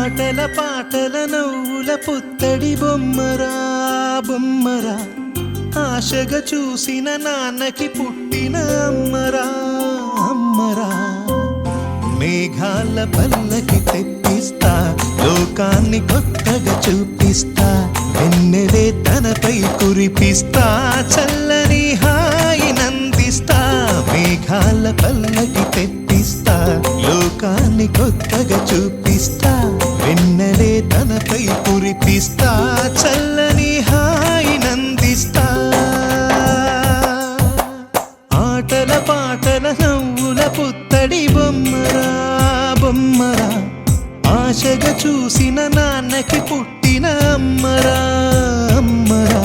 ఆటల పాటల నవ్వుల పుత్తడి బొమ్మరా బొమ్మరా, ఆశగా చూసిన నాన్నకి పుట్టిన అమ్మరా అమ్మరా. మేఘాల పల్లకి తెప్పిస్తా, లోకాన్ని కొత్తగా చూపిస్తా, వెన్నెలే తనపై కురిపిస్తా, చల్లని హాయి నందిస్తా. మేఘాల పల్లకి తెప్పిస్తా, లోకాన్ని కొత్తగా చూపిస్తా, వెన్నెలే తనపై కురిపిస్తా, చల్లని హాయి నందిస్తా. ఆటల పాటల నవ్వుల పుత్తడి బొమ్మరా బొమ్మరా, ఆశగా చూసిన నాన్నకి పుట్టిన అమ్మరా అమ్మరా.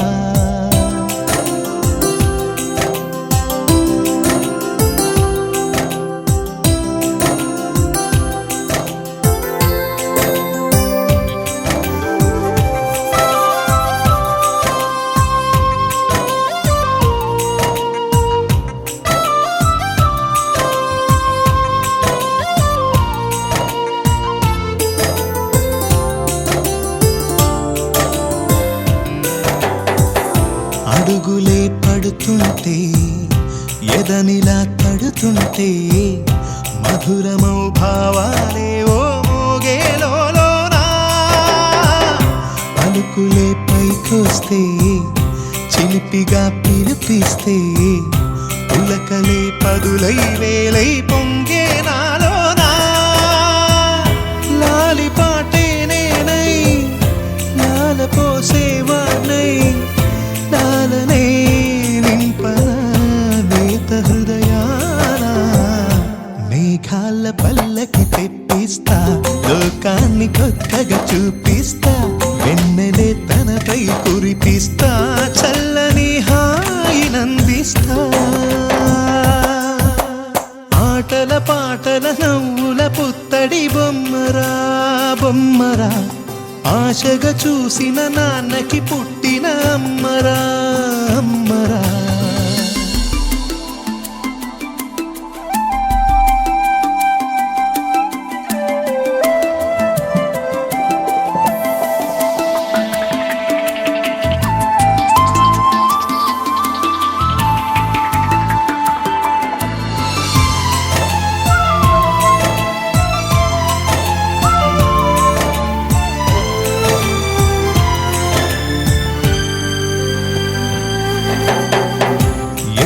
అడుగులే పడుతుంటే ఎదనిలా తడుతుంటే, మధురమౌ భావాలే ఓ మోగేలోనా. పలుకులే పైకొస్తే చిలిపిగా పిలిపిస్తే, పులకలే పదులై వేలై పొంగే నాలోనా. లాలి పాటే నేనై లాల పోసేవాణ్ణై, లాలనే నింపన నేత హృదయాన. మేఘాల పల్లకి తెప్పిస్తా, లోకాన్ని కొత్తగా చూపిస్తా, వెన్నెలే తనపై కురిపిస్తా, చల్లని హాయి నందిస్తా. ఆటల పాటల నవ్వుల పుత్తడి బొమ్మరా బొమ్మరా, ఆశగా చూసిన నాన్నకి పుట్టిన అమ్మరా అమ్మరా.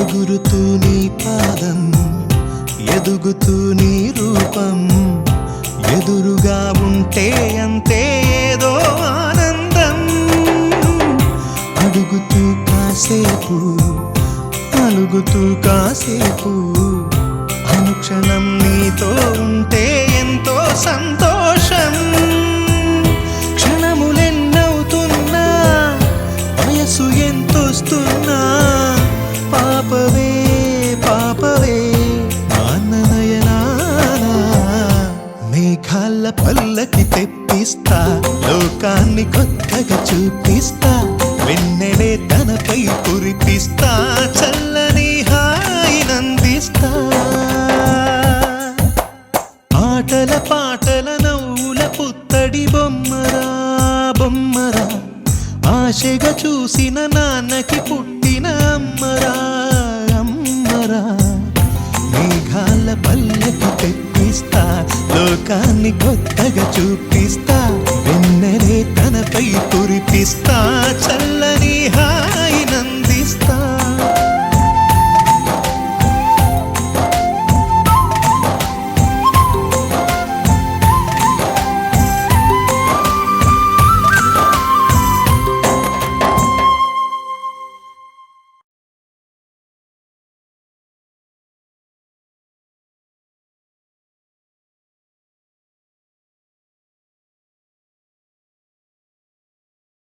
ఎగురుతూ నీ పాదం, ఎదుగుతూ నీ రూపం, ఎదురుగా ఉంటే అంతే ఏదో ఆనందం. అడుగుతూ కాసేపు, అలుగుతూ కాసేపు, అనుక్షణం నీతో ఉంటే ఎంతో సంతోషం. క్షణములెన్నవుతున్నా, వయసు ఎంతొస్తున్నా, పాపవే పాపవే నాన్ననయనానా. మేఘాల పల్లకి తెప్పిస్తా, లోకాన్ని కొత్తగా చూపిస్తా, వెన్నెలే తనపై కురిపిస్తా, చల్లని హాయి నందిస్తా. ఆటల పాటల నవ్వుల పుత్తడి బొమ్మరా బొమ్మరా, ఆశగా చూసిన నాన్నకి పుట్టిన అమ్మరా అమ్మరా. మేఘాల పల్లకి తెప్పిస్తా, లోకాన్ని కొత్తగా చూపిస్తా, వెన్నెలే తనపై కురిపిస్తా.